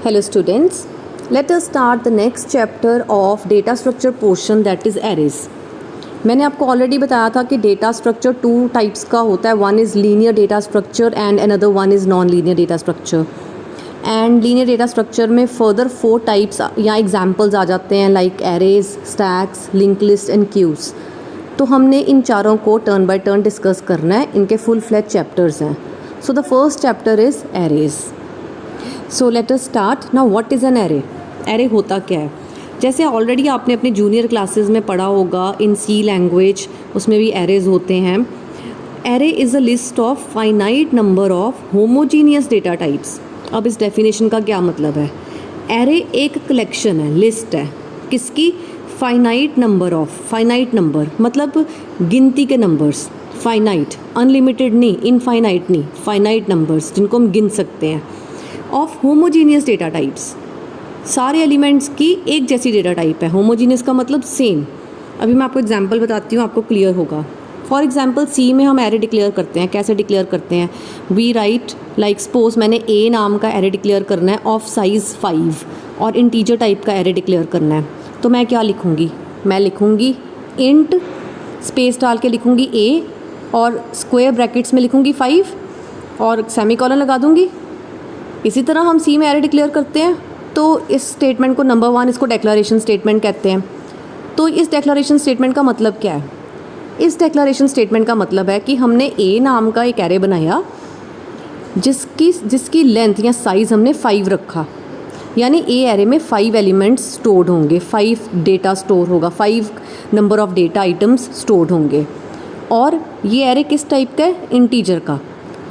Hello students, let us start the next chapter of data structure portion, that is arrays. मैंने आपको already बताया था कि data structure two types का होता है. One is linear data structure and another one is non linear data structure. And linear data structure में further 4 types या एग्जांपल्स आ जाते हैं like arrays, stacks, link list and queues. तो हमने इन चारों को टर्न बाय टर्न डिस्कस करना है. इनके फुल फ्लैज चैप्टर्स हैं. So the first chapter is arrays. So let us start. Now what is an array? Array होता क्या है? जैसे ऑलरेडी आपने अपने जूनियर क्लासेस में पढ़ा होगा इन सी लैंग्वेज, उसमें भी एरेज होते हैं. Array is a list of finite number of homogeneous data types. अब इस डेफिनेशन का क्या मतलब है? एरे एक कलेक्शन है, लिस्ट है. किसकी? Finite number of. Finite number मतलब गिनती के नंबर्स. फाइनाइट, अनलिमिटेड नहीं, इनफाइनाइट नहीं, फाइनाइट नंबर्स जिनको हम गिन सकते हैं. ऑफ होमोजीनियस डेटा टाइप्स, सारे एलिमेंट्स की एक जैसी डेटा टाइप है. होमोजीनियस का मतलब सेम. अभी मैं आपको एग्जांपल बताती हूँ, आपको क्लियर होगा. फॉर एग्जांपल सी में हम एरे डिक्लेयर करते हैं. कैसे डिक्लेयर करते हैं? वी राइट लाइक सपोज मैंने ए नाम का एरे डिक्लेयर करना है ऑफ साइज़ 5 और इंटीजर टाइप का एरे डिक्लेयर करना है. तो मैं क्या लिखूँगी? मैं लिखूँगी इंट, स्पेस डाल के लिखूँगी ए और स्क्वायर ब्रैकेट्स में लिखूँगी 5 और सेमीकोलन लगा दूँगी. इसी तरह हम सी में एरे डिक्लेयर करते हैं. तो इस स्टेटमेंट को नंबर 1 इसको डेक्लरेशन स्टेटमेंट कहते हैं. तो इस डेक्लरेशन स्टेटमेंट का मतलब क्या है? इस डेक्लरेशन स्टेटमेंट का मतलब है कि हमने ए नाम का एक एरे बनाया जिसकी लेंथ या साइज़ हमने 5 रखा. यानी ए एरे में 5 एलिमेंट्स स्टोर्ड होंगे, 5 डेटा स्टोर होगा, 5 number of data items stored होंगे. और ये एरे किस टाइप का है? इंटीजर का.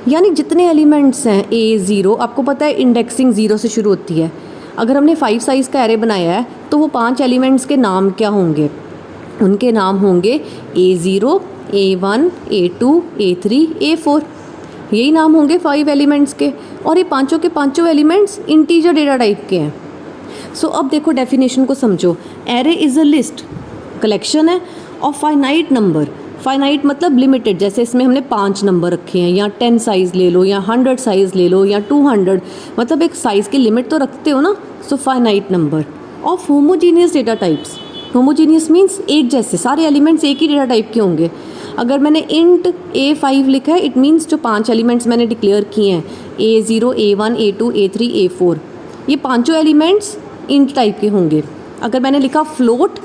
यानी जितने एलिमेंट्स हैं A0, आपको पता है इंडेक्सिंग 0 से शुरू होती है. अगर हमने 5 साइज़ का एरे बनाया है तो वो 5 एलिमेंट्स के नाम क्या होंगे? उनके नाम होंगे A0, A1, A2, A3, A4. यही नाम होंगे 5 एलिमेंट्स के. और ये पांचों के पांचों एलिमेंट्स इंटीजर डेटा टाइप के हैं. सो अब देखो डेफिनेशन को समझो. Array is a list, collection है ऑफ फाइनाइट नंबर. फाइनाइट मतलब लिमिटेड. जैसे इसमें हमने 5 नंबर रखे हैं, या 10 साइज़ ले लो, या 100 साइज़ ले लो, या 200, मतलब एक साइज़ की लिमिट तो रखते हो ना. So finite number of homogeneous data types. Homogeneous means एक जैसे, सारे एलिमेंट्स एक ही डेटा टाइप के होंगे. अगर मैंने इंट A5 लिखा है, इट मीन्स जो 5 एलिमेंट्स मैंने डिक्लेयर किए हैं A0, A1, A2, A3, A4, ये पाँचों एलिमेंट्स इंट टाइप के होंगे. अगर मैंने लिखा फ्लोट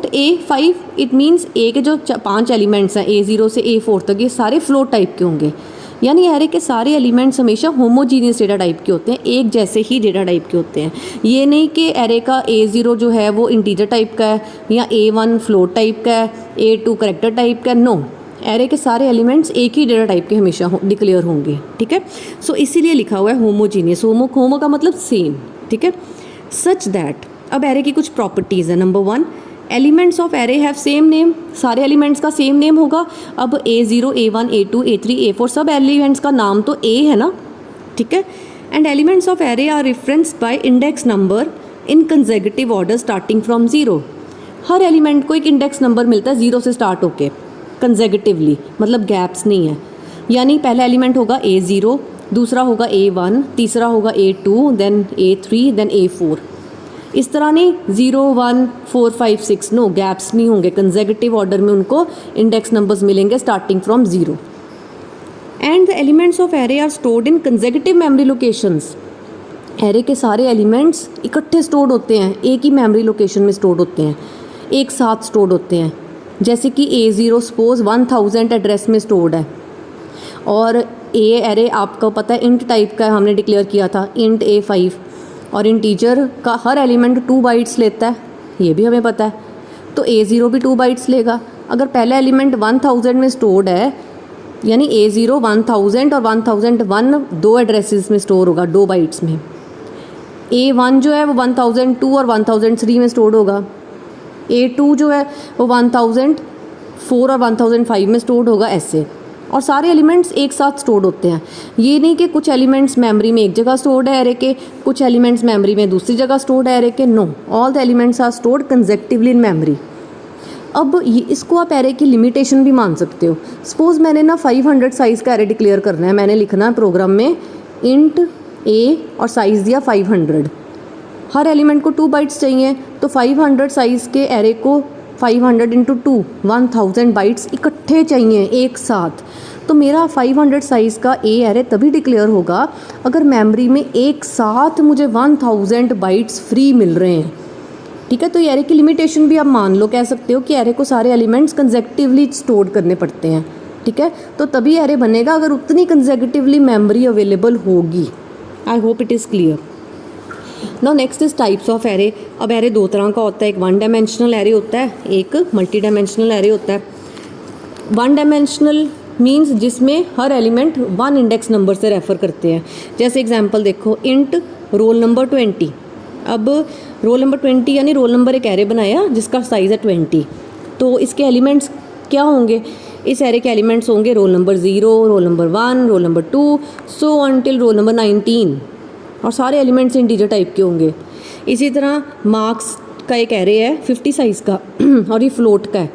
A5, इट मीन्स ए के जो 5 एलिमेंट्स हैं A0 से A4 तक, ये सारे फ्लोट टाइप के होंगे. यानी एरे के सारे एलिमेंट्स हमेशा होमोजीनियस डेटा टाइप के होते हैं, एक जैसे ही डेटा टाइप के होते हैं. ये नहीं कि एरे का A0 जो है वो इंटीजर टाइप का है, या A1 फ्लोट टाइप का है, A2 करैक्टर टाइप का. नो, एरे के सारे एलिमेंट्स एक ही डेटा टाइप के हमेशा डिक्लेयर होंगे. ठीक है. सो इसीलिए लिखा हुआ है होमोजीनियस. होमो का मतलब सेम. ठीक है. सच दैट, अब एरे की कुछ प्रॉपर्टीज़ है. Number 1, elements of array have same name. सारे एलिमेंट्स का सेम नेम होगा. अब A0, A1, A2, A3, A4 सब एलिमेंट्स का नाम तो A है ना. ठीक है. And elements of array are referenced by index number in consecutive order starting from 0. हर एलिमेंट को एक इंडेक्स नंबर मिलता है 0 से स्टार्ट होके कंसेक्यूटिवली, मतलब गैप्स नहीं है. यानी पहला एलिमेंट होगा A0, दूसरा होगा A1, तीसरा होगा A2, then A3, then A4. इस तरह नहीं 0, 1, 4, 5, 6, नो, गैप्स नहीं होंगे. कंसेक्यूटिव ऑर्डर में उनको इंडेक्स नंबर्स मिलेंगे starting from 0. And the elements of array are stored in consecutive memory locations. Array के सारे एलिमेंट्स इकट्ठे स्टोर्ड होते हैं, एक ही मेमोरी लोकेशन में स्टोर्ड होते हैं, एक साथ स्टोर्ड होते हैं. जैसे कि A0 सपोज 1000 एड्रेस में स्टोर्ड है, और ए एरे आपको पता है इंट टाइप का हमने डिक्लेयर किया था, इंट A5. और इंटीजर का हर एलिमेंट 2 बाइट्स लेता है, ये भी हमें पता है. तो A0 भी 2 बाइट्स लेगा. अगर पहला एलिमेंट 1000 में स्टोर्ड है, यानी A0 1000 और 1001 2 एड्रेसेस में स्टोर होगा, 2 बाइट्स में. A1 जो है वो 1002 और 1003 में स्टोर्ड होगा. A2 जो है वो 1004 और 1005 में स्टोर्ड होगा. ऐसे. और सारे एलिमेंट्स एक साथ स्टोर्ड होते हैं. ये नहीं कि कुछ एलिमेंट्स मेमोरी में एक जगह स्टोर्ड है एरे के, कुछ एलिमेंट्स मेमोरी में दूसरी जगह स्टोर्ड है एरे के. No, all the elements are stored consecutively in memory. अब इसको आप एरे की लिमिटेशन भी मान सकते हो. सपोज मैंने ना 500 साइज़ का एरे डिक्लेयर करना है. मैंने लिखना है प्रोग्राम में इंट ए और साइज़ दिया 500। हर एलिमेंट को 2 बाइट्स चाहिए, तो 500 साइज़ के एरे को 500 इंटू 2 1000 बाइट्स इकट्ठे चाहिए एक साथ। तो मेरा 500 साइज़ का ए एरे तभी डिक्लेयर होगा अगर मेमोरी में एक साथ मुझे 1000 बाइट्स फ्री मिल रहे हैं। ठीक है, तो ये एरे की लिमिटेशन भी आप मान लो, कह सकते हो कि एरे को सारे एलिमेंट्स कंसेक्टिवली स्टोर करने पड़ते हैं। ठीक है, तो तभी एरे बनेगा अगर उतनी कंसेक्टिवली मेमोरी अवेलेबल होगी। आई hope it is clear. Now next is types of array. अब एरे दो तरह का होता है, एक 1 डायमेंशनल एरे होता है, एक मल्टी डायमेंशनल एरे होता है। 1 डायमेंशनल मीन्स जिसमें हर एलिमेंट 1 इंडेक्स नंबर से रेफ़र करते हैं। जैसे एग्जांपल देखो, इंट रोल नंबर 20। अब रोल नंबर 20 यानी रोल नंबर एक एरे बनाया जिसका साइज़ है 20, तो इसके एलिमेंट्स क्या होंगे? इस एरे के एलिमेंट्स होंगे roll number 0, roll number 1, roll number 2, सो अनटिल रोल नंबर 19, और सारे एलिमेंट्स इंटीजर टाइप के होंगे। इसी तरह मार्क्स का एक एरे है 50 साइज़ का और ये फ्लोट का है,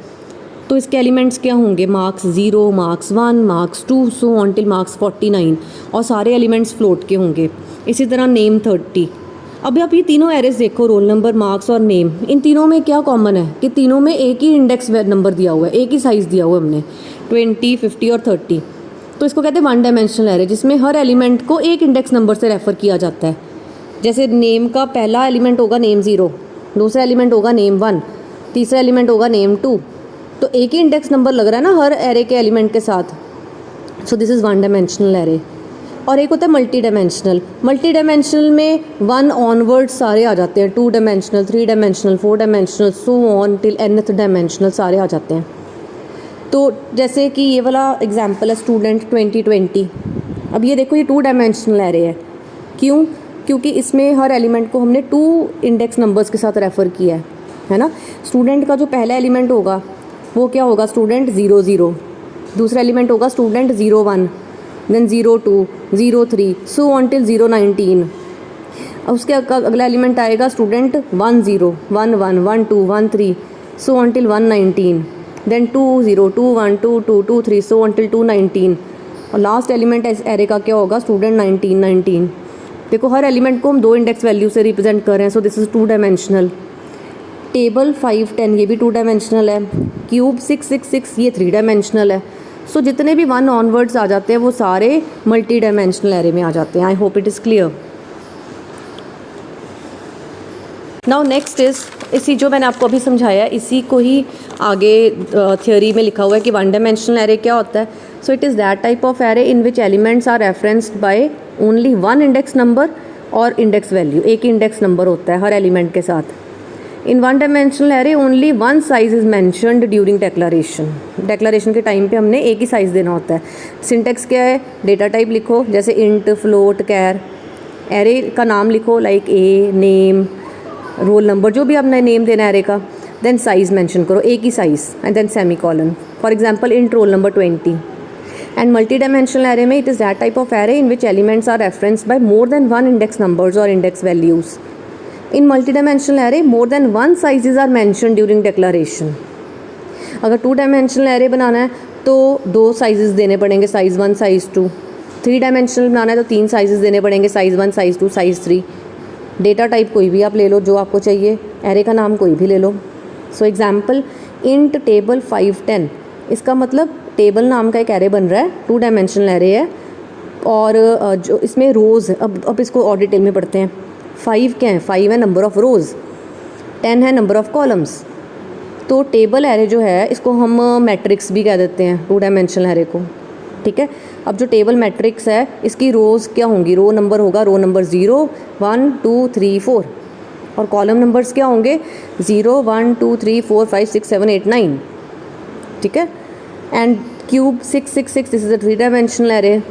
तो इसके एलिमेंट्स क्या होंगे? मार्क्स 0, मार्क्स 1, मार्क्स 2, सो अनटिल मार्क्स 49, और सारे एलिमेंट्स फ्लोट के होंगे। इसी तरह नेम 30। अब आप ये तीनों एरेज देखो, रोल नंबर, मार्क्स और नेम, इन तीनों में क्या कॉमन है कि तीनों में एक ही इंडेक्स नंबर दिया हुआ है, एक ही साइज़ दिया हुआ है हमने, 20, 50 और 30। तो इसको कहते हैं 1 डायमेंशनल एरे, जिसमें हर एलिमेंट को एक इंडेक्स नंबर से रेफ़र किया जाता है। जैसे नेम का पहला एलिमेंट होगा नेम 0, दूसरा एलिमेंट होगा नेम 1, तीसरा एलिमेंट होगा नेम 2, तो एक ही इंडेक्स नंबर लग रहा है ना हर एरे के एलिमेंट के साथ। सो दिस इज़ 1 डायमेंशनल एरे। और एक होता है मल्टी डायमेंशनल। मल्टी डायमेंशनल में 1 ऑनवर्ड सारे आ जाते हैं, 2 dimensional, 3 dimensional, 4 dimensional, so on till nth dimensional सारे आ जाते हैं। तो जैसे कि ये वाला एग्जांपल है स्टूडेंट 2020। अब ये देखो, ये 2 डायमेंशनल एरे है। क्यों? क्योंकि इसमें हर एलिमेंट को हमने 2 इंडेक्स नंबर्स के साथ रेफ़र किया है ना। स्टूडेंट का जो पहला एलिमेंट होगा वो क्या होगा? स्टूडेंट 00। दूसरा एलिमेंट होगा स्टूडेंट 01, देन 02, 03, सो अनटिल 019। उसके अगला एलिमेंट आएगा student 10, 11, 12, 13, so until 119, then 20, 21, 22, 23, so until 219, और लास्ट एलिमेंट इस एरे का क्या होगा? स्टूडेंट 19, 19। देखो, हर एलिमेंट को हम 2 इंडेक्स वैल्यू से रिप्रेजेंट कर रहे हैं, so this is 2 dimensional. Table 5, 10 ये भी 2 डायमेंशनल है। क्यूब 6, 6, 6 ये 3 डायमेंशनल है। सो जितने भी 1 ऑनवर्ड्स आ जाते हैं वो सारे मल्टी डायमेंशनल एरे में आ जाते हैं। आई hope it is clear. Now next is, इसी जो मैंने आपको अभी समझाया इसी को ही आगे थ्योरी में लिखा हुआ है कि 1 डायमेंशनल एरे क्या होता है। So it is that type of array in which elements are referenced by only 1 index number और इंडेक्स वैल्यू, एक ही इंडेक्स नंबर होता है हर एलिमेंट के साथ। इन 1 dimensional array only 1 size is mentioned during declaration. Declaration के टाइम पे हमने एक ही साइज़ देना होता है। सिंटेक्स क्या है? डेटा टाइप लिखो, जैसे इंट, फ्लोट, कैर। एरे का नाम लिखो, like a, name, roll number, जो भी आपने नेम देना है एरे का। देन साइज़ मेंशन करो, एक ही size, and then semicolon. For example int roll number 20। And multi dimensional array में it is that type of array in which elements are referenced by more than 1 index numbers और index values. In multi dimensional array more than 1 sizes are mention during declaration. अगर 2 dimensional array बनाना है तो 2 sizes देने पड़ेंगे, size 1, size 2। 3 dimensional बनाना है तो 3 sizes देने पड़ेंगे, size 1, size 2, size 3। Data type कोई भी आप ले लो जो आपको चाहिए, एरे का नाम कोई भी ले लो। सो एग्जांपल इंट टेबल 5, 10, इसका मतलब टेबल नाम का एक एरे बन रहा है, 2 डायमेंशनल एरे है, और जो इसमें रोज़, अब इसको और डिटेल में पढ़ते हैं। 5 क्या है? 5 है नंबर ऑफ़ रोज़, 10 है नंबर ऑफ़ कॉलम्स। तो टेबल एरे जो है इसको हम मैट्रिक्स भी कह देते हैं 2 डायमेंशनल एरे को। ठीक है, अब जो टेबल मैट्रिक्स है इसकी रोज़ क्या होंगी? रो नंबर होगा, रो नंबर 0, 1, 2, 3, 4, और कॉलम नंबर्स क्या होंगे? 0, 1, 2, 3, 4, 5, 6, 7, 8, 9। ठीक है, and cube 6, 6, 6, this is a 3 dimensional array.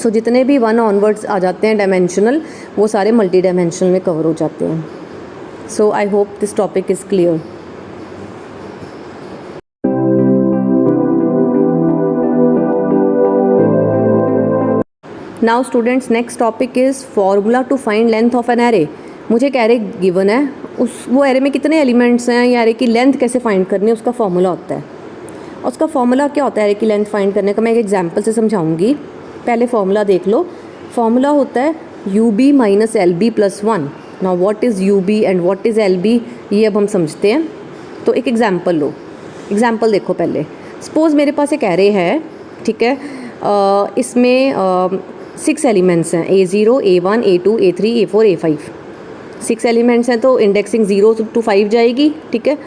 So जितने भी 1 ऑनवर्ड्स आ जाते हैं डायमेंशनल, वो सारे मल्टी डायमेंशनल में कवर हो जाते हैं। So I hope this topic is clear. Now students, next topic is formula to find length of an array. मुझे एक एरे गिवन है, वो एरे में कितने एलिमेंट्स हैं या एरे की लेंथ कैसे फाइंड करनी है, उसका फॉर्मूला होता है। और उसका फॉर्मूला क्या होता है एरे की लेंथ फाइंड करने का, मैं एक एग्जांपल से समझाऊंगी। पहले फॉर्मूला देख लो। फॉर्मूला होता है U B minus L B plus one. Now what is U B and what is L B, ये अब हम समझते हैं। तो एक एग्जाम्पल लो, एग्जाम्पल देखो पहले। सपोज़ मेरे पास एक एरे है, ठीक है, इसमें 6 एलिमेंट्स हैं, A0, A1, A2, A3, A4, A5। 6 elements हैं तो इंडेक्सिंग 0 to 5 जाएगी, ठीक है।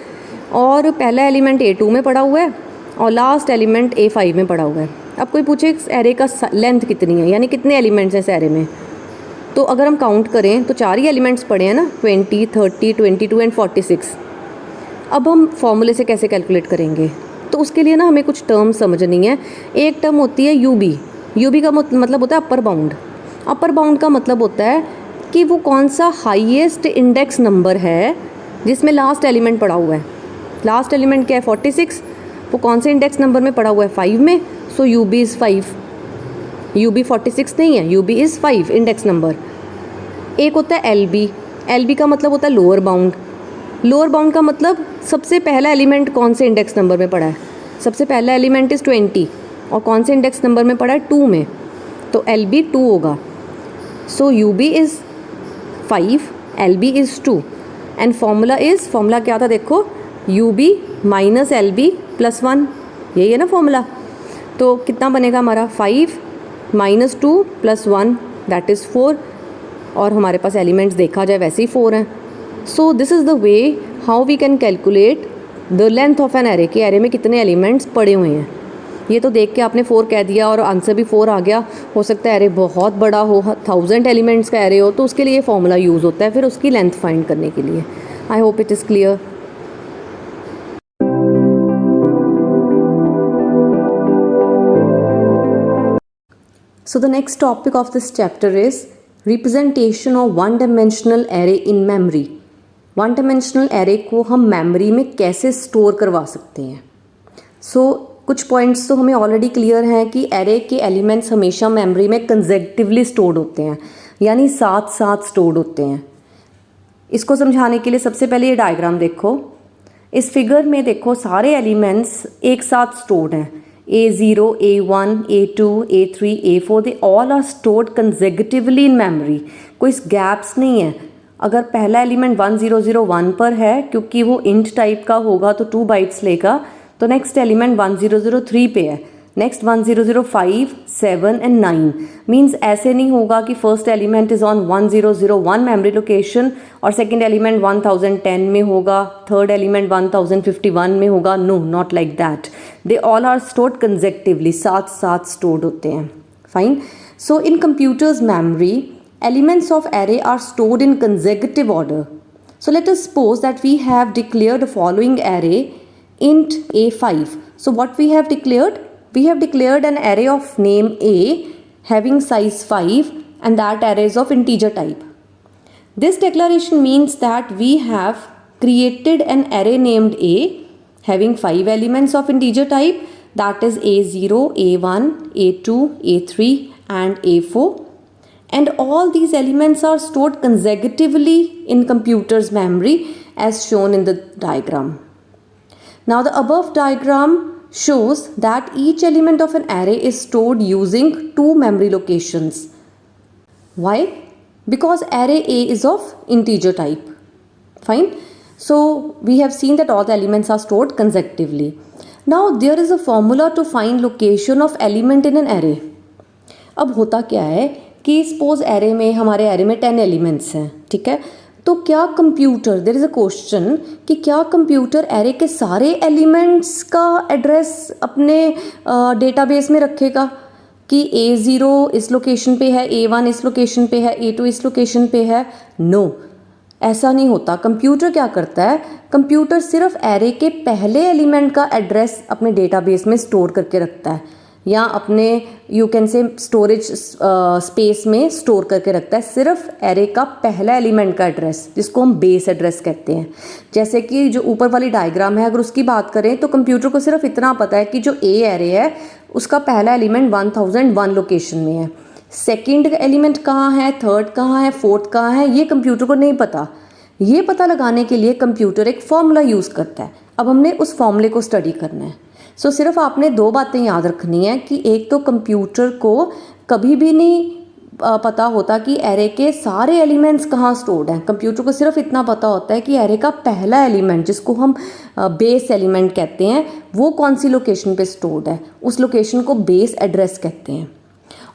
और पहला एलिमेंट A2 में पड़ा हुआ है और लास्ट एलिमेंट A5 में पड़ा हुआ है। अब कोई पूछे इस एरे का लेंथ कितनी है, यानी कितने एलिमेंट्स हैं इस एरे में, तो अगर हम काउंट करें तो 4 ही एलिमेंट्स पड़े हैं ना, 20, 30, 22 एंड 46। अब हम फॉर्मूले से कैसे कैलकुलेट करेंगे, तो उसके लिए ना हमें कुछ टर्म समझनी है। एक टर्म होती है यूबी। यूबी का मतलब होता है अपर बाउंड। अपर बाउंड का मतलब होता है कि वो कौन सा हाईएस्ट इंडेक्स नंबर है जिसमें लास्ट एलिमेंट पड़ा हुआ है। लास्ट एलिमेंट क्या है, 46, वो कौन से इंडेक्स नंबर में पड़ा हुआ है, 5 में। So U B is 5, U B 46 नहीं है, U B is 5 index number. एक होता है एल बी। एल बी का मतलब होता है लोअर बाउंड। लोअर बाउंड का मतलब सबसे पहला एलिमेंट कौन से इंडेक्स नंबर में पड़ा है, सबसे पहला एलिमेंट इज़ 20 और कौन से इंडेक्स नंबर में पड़ा है, 2 में, तो एल बी 2 होगा। So U B is 5, L B is 2 and formula क्या था देखो, U B minus L B plus 1, यही है ना फॉर्मूला। तो कितना बनेगा हमारा, 5 माइनस 2 प्लस 1 दैट इज़ 4, और हमारे पास एलिमेंट्स देखा जाए वैसे ही 4 हैं। So this is the way how we can calculate the length of an array, कि एरे में कितने एलिमेंट्स पड़े हुए हैं। ये तो देख के आपने 4 कह दिया और आंसर भी 4 आ गया। हो सकता है एरे बहुत बड़ा हो, 1000 एलिमेंट्स का एरे हो, तो उसके लिए फॉर्मूला यूज़ होता है फिर उसकी लेंथ फाइंड करने के लिए। आई hope it is clear. So the next topic of this chapter is representation of one dimensional array in memory. One dimensional array को हम मेमोरी में कैसे स्टोर करवा सकते हैं। कुछ पॉइंट्स तो हमें ऑलरेडी क्लियर हैं कि एरे के एलिमेंट्स हमेशा मेमोरी में कंसेक्टिवली स्टोर्ड होते हैं, यानी साथ साथ स्टोर्ड होते हैं। इसको समझाने के लिए सबसे पहले ये डायग्राम देखो। इस फिगर में देखो सारे एलिमेंट्स एक साथ स्टोर्ड हैं, A0, A1, A2, A3, A4, they all are stored consecutively in memory. कोई गैप्स नहीं है। अगर पहला एलिमेंट 1001 पर है, क्योंकि वो इंट टाइप का होगा तो 2 बाइट्स लेगा, तो नेक्स्ट एलिमेंट 1003 पे है, नेक्स्ट 1005, 7 एंड 9। मीन्स ऐसे नहीं होगा कि first element is on 1001 memory location और सेकेंड एलिमेंट 1010 में होगा, थर्ड एलिमेंट 1051 में होगा। No, not like that. They all are stored consecutively, साथ साथ स्टोर्ड होते हैं। Fine. So in computers memory elements of array are stored in consecutive order. So let us suppose that we have declared the following array int a5. So what we have declared? We have declared an array of name a having size 5 and that array is of integer type. This declaration means that we have created an array named a having 5 elements of integer type, that is a0, a1, a2, a3 and a4. And all these elements are stored consecutively in computer's memory as shown in the diagram. Now the above diagram shows that each element of an array is stored using 2 memory locations. Why? Because array A is of integer type. Fine. So we have seen that all the elements are stored consecutively. Now there is a formula to find location of element in an array. अब होता क्या है कि suppose array में, हमारे array में 10 elements हैं, ठीक है। तो क्या computer, there is a question कि क्या कंप्यूटर एरे के सारे एलिमेंट्स का एड्रेस अपने डेटाबेस में रखेगा कि A0 इस लोकेशन पे है, A1 इस लोकेशन पे है, A2 इस लोकेशन पे है? नो, ऐसा नहीं होता। कंप्यूटर क्या करता है, कंप्यूटर सिर्फ एरे के पहले एलिमेंट का एड्रेस अपने डेटाबेस में स्टोर करके रखता है, या अपने you can say storage space में स्टोर करके रखता है सिर्फ एरे का पहला एलिमेंट का एड्रेस, जिसको हम बेस एड्रेस कहते हैं। जैसे कि जो ऊपर वाली डायग्राम है, अगर उसकी बात करें तो कंप्यूटर को सिर्फ इतना पता है कि जो ए एरे है उसका पहला एलिमेंट 1001 लोकेशन में है, सेकेंड एलिमेंट कहाँ है, थर्ड कहाँ है, फोर्थ कहाँ है, ये कंप्यूटर को नहीं पता। ये पता लगाने के लिए कंप्यूटर एक फॉर्मूला यूज़ करता है। अब हमने उस फॉर्मूले को स्टडी करना है। सिर्फ आपने 2 बातें याद रखनी है कि एक तो कंप्यूटर को कभी भी नहीं पता होता कि एरे के सारे एलिमेंट्स कहाँ स्टोर्ड हैं। कंप्यूटर को सिर्फ इतना पता होता है कि एरे का पहला एलिमेंट, जिसको हम बेस एलिमेंट कहते हैं, वो कौन सी लोकेशन पे स्टोर्ड है, उस लोकेशन को बेस एड्रेस कहते हैं।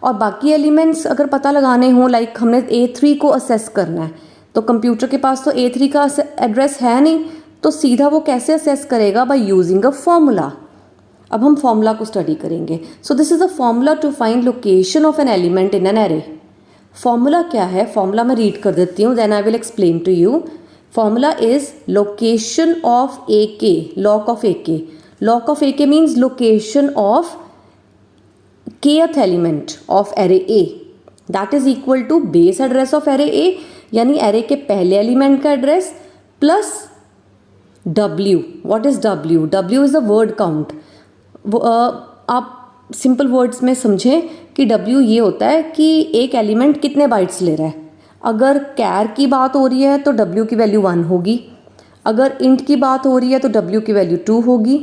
और बाकी एलिमेंट्स अगर पता लगाने हों, लाइक हमने A3 को असेस करना है, तो कंप्यूटर के पास तो A3 का एड्रेस है नहीं, तो सीधा वो कैसे असेस करेगा? By using a formula. अब हम फॉर्मूला को स्टडी करेंगे। So this is a formula to find location of an element in an array. Formula क्या है? फॉर्मूला मैं रीड कर देती हूँ, then I will explain to you. Formula is location of A K, loc of A K. Loc of A K means location of kth element of array A, that is equal to base address of array ए, यानी array के पहले element का address plus W। What is W? W is a word count. आप simple words में समझें कि W ये होता है कि एक एलिमेंट कितने बाइट्स ले रहा है। अगर कैर की बात हो रही है तो W की वैल्यू 1 होगी, अगर इंट की बात हो रही है तो W की वैल्यू 2 होगी,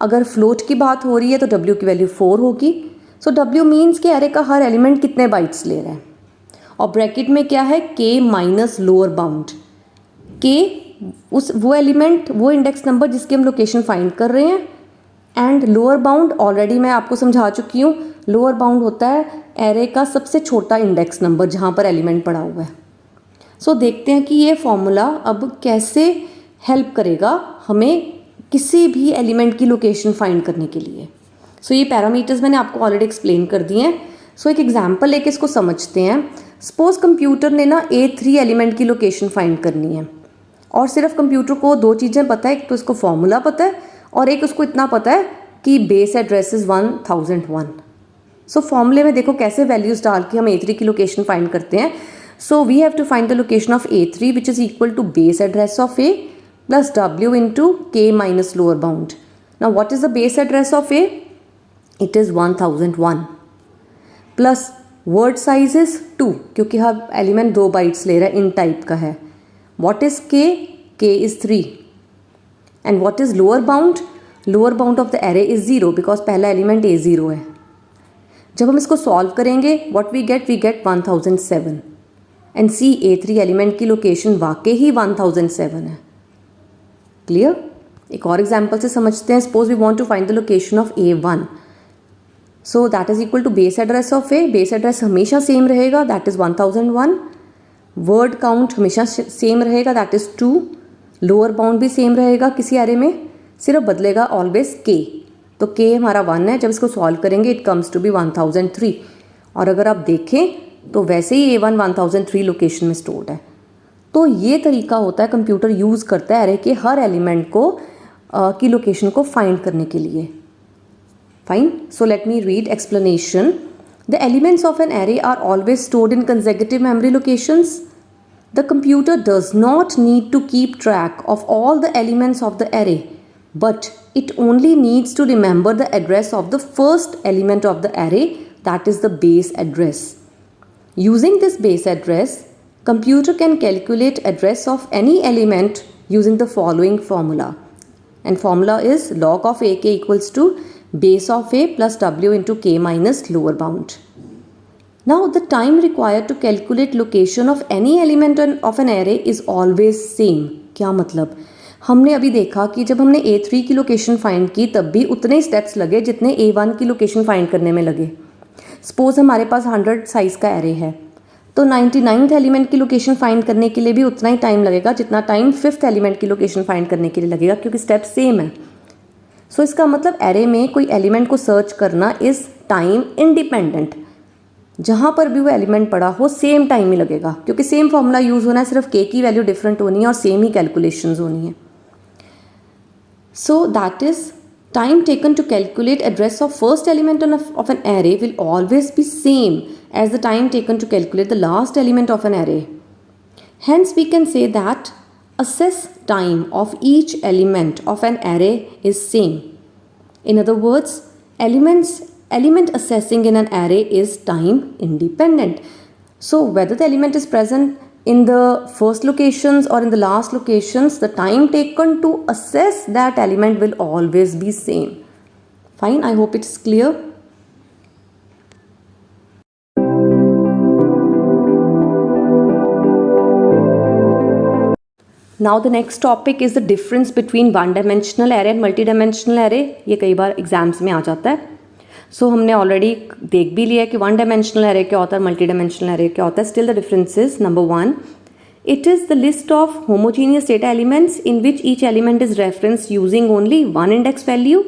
अगर फ्लोट की बात हो रही है तो W की वैल्यू 4 होगी। सो W मीन्स कि एरे का हर एलिमेंट कितने बाइट्स ले रहा है। और ब्रैकेट में क्या है? K minus lower bound. K वो एलिमेंट, वो इंडेक्स नंबर जिसकी हम लोकेशन फाइंड कर रहे हैं, एंड लोअर बाउंड ऑलरेडी मैं आपको समझा चुकी हूँ। लोअर बाउंड होता है एरे का सबसे छोटा इंडेक्स नंबर जहाँ पर एलिमेंट पड़ा हुआ है। सो देखते हैं कि ये फॉर्मूला अब कैसे हेल्प करेगा हमें किसी भी एलिमेंट की लोकेशन फाइंड करने के लिए। सो ये पैरामीटर्स मैंने आपको ऑलरेडी एक्सप्लेन कर दिए हैं। सो एक एग्जांपल लेके इसको समझते हैं। सपोज कंप्यूटर ने ना A3 एलिमेंट की लोकेशन फाइंड करनी है, और सिर्फ कंप्यूटर को दो चीज़ें पता है, एक तो इसको फॉर्मूला पता है और एक उसको इतना पता है कि बेस एड्रेस इज़ 1001। सो फॉर्मूले में देखो कैसे वैल्यूज़ डाल के हम A3 की लोकेशन फाइंड करते हैं। So we have to find the location of A3 which is equal to base address of A plus W into K minus lower bound. Now what is the base address of A? It is 1001 plus word size is 2, क्योंकि हर element 2 bytes ले रहा है, इन type का है। What is K? K is 3 and what is lower bound? Lower bound of the array is 0 because पहला element A0 है। जब हम इसको सॉल्व करेंगे what we get? 1007 and see A3 element की लोकेशन वाकई ही 1007 है। क्लियर? एक और एग्जाम्पल से समझते हैं। Suppose we want to find the location of A1, so that is equal to base address of A. Base address हमेशा सेम रहेगा, दैट इज 1001। वर्ड काउंट हमेशा सेम रहेगा, दैट इज 2। लोअर बाउंड भी same रहेगा किसी array में, सिर्फ बदलेगा ऑलवेज K। तो K हमारा 1 है। जब इसको सॉल्व करेंगे इट कम्स टू बी 1003। और अगर आप देखें तो वैसे ही A1 1003 लोकेशन में स्टोर्ड है। तो ये तरीका होता है कंप्यूटर यूज़ करता है एरे के हर एलिमेंट को की लोकेशन को फाइंड करने के लिए। Fine. So let me read explanation. The elements of an array are always stored in consecutive memory locations. The computer does not need to keep track of all the elements of the array, but it only needs to remember the address of the first element of the array, that is the base address. Using this base address, computer can calculate address of any element using the following formula. And formula is log of AK equals to base of A plus W into K minus lower bound. Now the time required to calculate location of any element of an array is always same. क्या मतलब? हमने अभी देखा कि जब हमने A3 की location find की तब भी उतने स्टेप्स लगे जितने A1 की लोकेशन फाइंड करने में लगे। सपोज हमारे पास 100 साइज का एरे है, तो 99th एलिमेंट की लोकेशन फाइंड करने के लिए भी उतना ही टाइम लगेगा जितना टाइम 5th एलिमेंट की लोकेशन फाइंड करने के लिए लगेगा, क्योंकि स्टेप सेम है। सो इसका मतलब एरे में कोई एलिमेंट को सर्च करना इज़ टाइम इंडिपेंडेंट। जहाँ पर भी वो एलिमेंट पड़ा हो सेम टाइम ही लगेगा, क्योंकि सेम फॉर्मूला यूज़ होना है, सिर्फ K की वैल्यू डिफरेंट होनी है और सेम ही कैलकुलेशंस होनी है। So that is time taken to calculate address of first element of an array will always be same as the time taken to calculate the last element of an array. Hence we can say that assess time of each element of an array is same. In other words, element assessing in an array is time independent. So whether the element is present in the first locations or in the last locations, the time taken to assess that element will always be same. Fine, I hope it's clear. Now the next topic is the difference between one dimensional array and multi dimensional array. ये कई बार exams में आ जाता है। सो हमने already देख भी लिया कि वन डायमेंशनल एरे क्या होता है, मल्टी डायमेंशनल एरे क्या होता है। Still the difference is number 1, it is the list of homogeneous data elements in which each element is referenced using only one index value,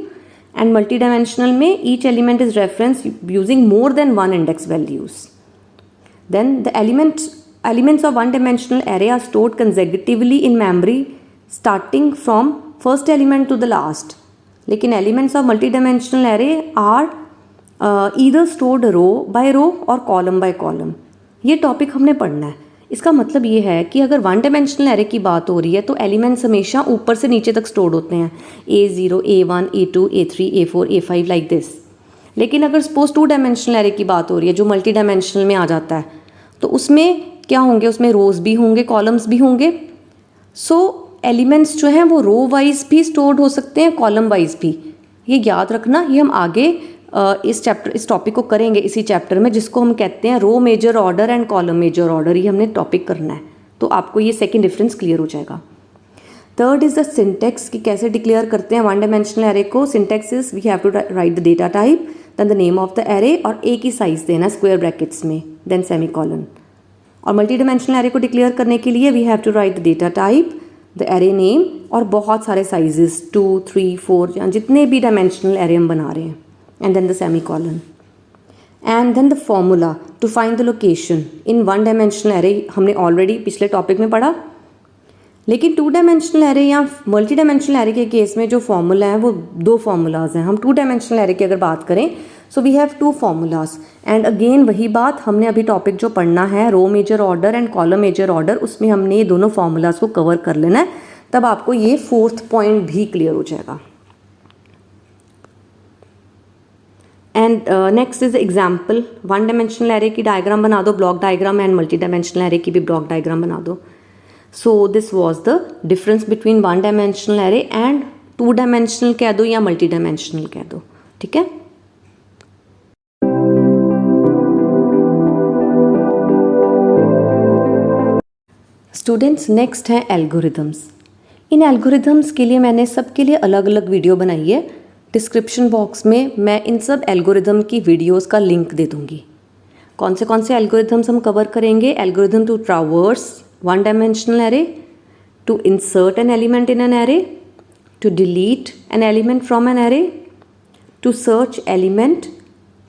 and multidimensional में each element is referenced using more than one index values. Then the elements of one dimensional array are stored consecutively in memory starting from first element to the last. लेकिन elements of multidimensional array are either stored row by row or column by column. ये topic हमने पढ़ना है। इसका मतलब ये है कि अगर वन डायमेंशनल एरे की बात हो रही है तो एलिमेंट्स हमेशा ऊपर से नीचे तक स्टोर्ड होते हैं, A0, A1, A2, A3, A4, A5 like this. लेकिन अगर सपोज टू डायमेंशनल एरे की बात हो रही है जो मल्टी डायमेंशनल में आ जाता है, तो उसमें क्या होंगे, उसमें रोज भी होंगे, कॉलम्स भी होंगे। सो एलिमेंट्स जो हैं वो रो वाइज भी स्टोर्ड हो सकते हैं, कॉलम वाइज भी। ये याद रखना, ये हम आगे इस टॉपिक को करेंगे इसी चैप्टर में, जिसको हम कहते हैं row major order and column major order. ये हमने टॉपिक करना है, तो आपको ये सेकंड डिफरेंस क्लियर हो जाएगा। थर्ड इज द सिंटेक्स, कि कैसे डिक्लेयर करते हैं वन डायमेंशनल एरे को। Syntax is we have to write the data type, then the name of the array, और एक ही साइज देना स्क्वायर ब्रैकेट्स में, देन सेमीकोलन। और मल्टी डायमेंशनल एरे को डिक्लेयर करने के लिए we have to write the data type, the array name, और बहुत सारे साइजेस 2, 3, 4 या जितने भी डायमेंशनल एरे हम बना रहे हैं, and then the semicolon, and then the formula to find the location in one dimensional array हमने ऑलरेडी पिछले टॉपिक में पढ़ा। लेकिन टू डायमेंशनल एरे या मल्टी डायमेंशनल एरे के केस में जो फॉर्मूला है वो दो फॉर्मूलाज हैं। हम टू डायमेंशनल एरे की अगर बात करें, so we have two formulas, and again वही बात, हमने अभी टॉपिक जो पढ़ना है row major order and column major order, उसमें हमने ये दोनों फॉर्मूलाज को कवर कर लेना है, तब आपको ये फोर्थ पॉइंट भी क्लियर हो जाएगा। And next is example, one dimensional array की डायग्राम बना दो, block diagram, and multi dimensional array की भी ब्लॉक डायग्राम बना दो। सो this was the difference between one dimensional array and two dimensional कह दो या मल्टी डायमेंशनल कह दो, ठीक है। स्टूडेंट्स, नेक्स्ट है एल्गोरिथम्स। इन एल्गोरिथम्स के लिए मैंने सबके लिए अलग अलग वीडियो बनाई है। डिस्क्रिप्शन बॉक्स में मैं इन सब एल्गोरिथम की वीडियोस का लिंक दे दूंगी। कौन से एल्गोरिथम्स हम कवर करेंगे? Algorithm to traverse one dimensional array, to insert an element in an array, to delete an element from an array, to search element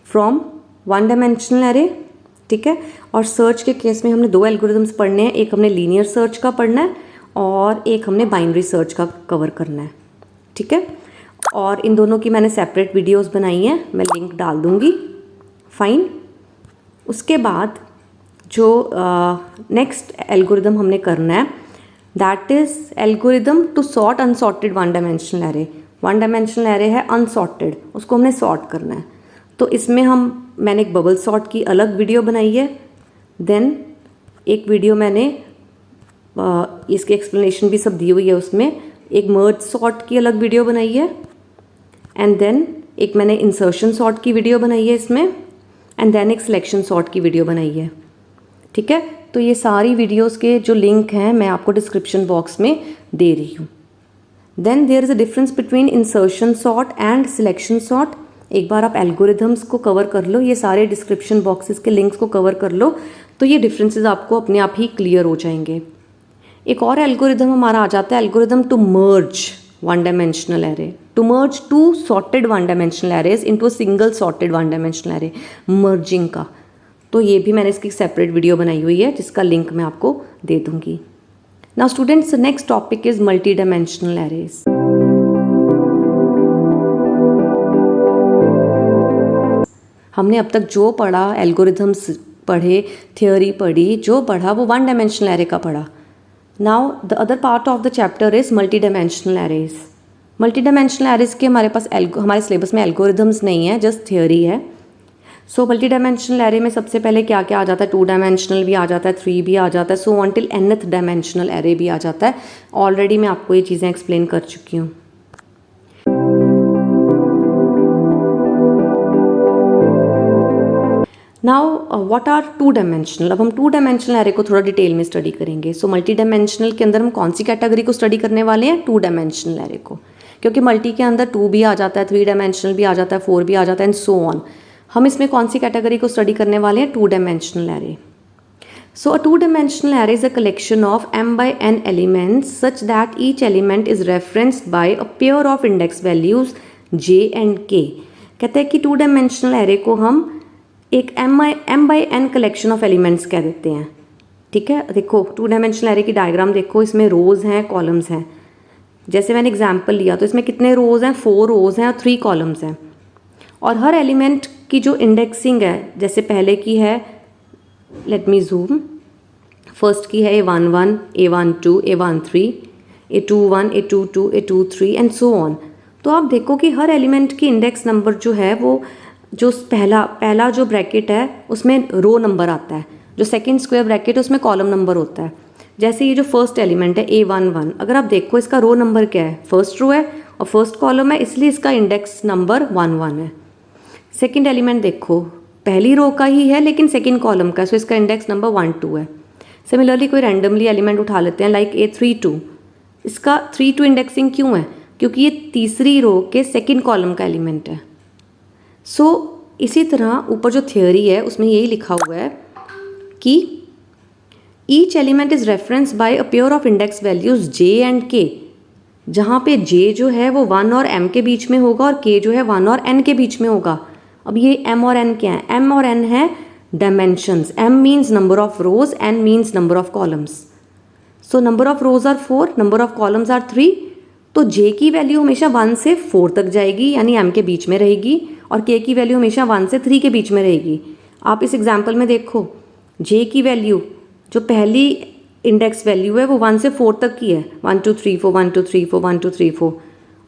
from one dimensional array, ठीक है। और search के case में हमने दो algorithms पढ़ने हैं, एक हमने लीनियर सर्च का पढ़ना है और एक हमने बाइनरी सर्च का कवर करना है, ठीक है। और इन दोनों की मैंने सेपरेट वीडियोस बनाई हैं, मैं लिंक डाल दूँगी, फाइन। उसके बाद जो नेक्स्ट एल्गोरिदम हमने करना है, that is algorithm to sort unsorted one dimensional array. One dimensional array है अनसॉर्टेड, उसको हमने सॉर्ट करना है। तो इसमें मैंने एक बबल सॉर्ट की अलग वीडियो बनाई है, देन एक वीडियो मैंने इसकी एक्सप्लेनेशन भी सब दी हुई है, उसमें एक मर्ज सॉर्ट की अलग वीडियो बनाई है, एंड देन एक मैंने इंसर्शन सॉर्ट की वीडियो बनाई है इसमें, एंड देन एक सिलेक्शन सॉर्ट की वीडियो बनाई है, ठीक है। तो ये सारी वीडियोस के जो लिंक हैं मैं आपको डिस्क्रिप्शन बॉक्स में दे रही हूँ। Then there is a difference between insertion sort and selection sort. एक बार आप एल्गोरिथम्स को कवर कर लो, ये सारे डिस्क्रिप्शन बॉक्सेस के लिंक्स को कवर कर लो, तो ये डिफरेंसेस आपको अपने आप ही क्लियर हो जाएंगे। एक और एल्गोरिदम हमारा आ जाता है, algorithm to merge one dimensional array, to merge two sorted one dimensional arrays into a single sorted one dimensional array, merging का। तो ये भी मैंने इसकी सेपरेट वीडियो बनाई हुई है, जिसका लिंक मैं आपको दे दूंगी। Now students, next topic is multi dimensional arrays. हमने अब तक जो पढ़ा, एल्गोरिथम्स पढ़े, थ्योरी पढ़ी, जो पढ़ा वो वन डायमेंशनल एरे का पढ़ा। Now the other part of the chapter is multi dimensional arrays. Multi dimensional arrays के हमारे पास हमारे सिलेबस में एल्गोरिथम्स नहीं है, जस्ट थ्योरी है। सो मल्टी डायमेंशनल एरे में सबसे पहले क्या क्या आ जाता है? टू डायमेंशनल भी आ जाता है, थ्री भी आ जाता है, सो अनटिल nth डायमेंशनल एरे भी आ जाता है। ऑलरेडी मैं आपको ये चीज़ें एक्सप्लेन कर चुकी हूँ। Now what are two dimensional. अब हम टू डायमेंशनल एरे को थोड़ा डिटेल में स्टडी करेंगे। सो मल्टी डायमेंशनल के अंदर हम कौन सी कैटेगरी को स्टडी करने वाले हैं, टू डायमेंशनल एरे को, क्योंकि मल्टी के अंदर 2 भी आ जाता है, 3 डायमेंशनल भी आ जाता है, 4 भी आ जाता है एंड सो ऑन। हम इसमें कौन सी कैटेगरी को स्टडी करने वाले हैं, two dimensional array. So a two-dimensional array is a collection of m by n elements such that each element is referenced by a pair of index values j and k। कहते हैं कि two dimensional array को हम एक m by n collection of elements कह देते हैं। ठीक है, देखो टू डायमेंशनल एरे की डायग्राम देखो, इसमें रोज़ हैं, कॉलम्स हैं। जैसे मैंने एग्जांपल लिया तो इसमें कितने रोज़ हैं, 4 रोज़ हैं और 3 कॉलम्स हैं। और हर एलिमेंट की जो इंडेक्सिंग है, जैसे पहले की है, लेट मी जूम, फर्स्ट की है A11, A12, A13, A21, A22, A23 and so on. तो आप देखो कि हर एलिमेंट की इंडेक्स नंबर जो है वो जो पहला जो ब्रैकेट है उसमें रो नंबर आता है, जो सेकंड स्क्वायर ब्रैकेट है उसमें कॉलम नंबर होता है। जैसे ये जो फर्स्ट एलिमेंट है A11, अगर आप देखो इसका रो नंबर क्या है, फर्स्ट रो है और फर्स्ट कॉलम है, इसलिए इसका इंडेक्स नंबर 11 है। सेकेंड एलिमेंट देखो, पहली रो का ही है लेकिन सेकेंड कॉलम का है, सो इसका इंडेक्स नंबर 12 है। सिमिलरली कोई रैंडमली एलिमेंट उठा लेते हैं लाइक A32, इसका 32 इंडेक्सिंग क्यों है, क्योंकि ये तीसरी रो के सेकंड कॉलम का एलिमेंट है। सो इसी तरह ऊपर जो थियोरी है उसमें यही लिखा हुआ है कि each element is reference by a pair of index values j and k, जहाँ पे j जो है वो 1 और m के बीच में होगा और k जो है 1 और n के बीच में होगा। अब ये m और n क्या है, m और n है dimensions, m means number of rows, n means number of columns। so number of rows are 4, number of columns are 3, तो j की वैल्यू हमेशा 1 से 4 तक जाएगी यानी m के बीच में रहेगी, और k की वैल्यू हमेशा 1 से 3 के बीच में रहेगी। आप इस एग्जाम्पल में देखो j की वैल्यू जो पहली इंडेक्स वैल्यू है वो 1 से 4 तक की है, 1 2 3 4 1 2 3 4 1 2 3 4,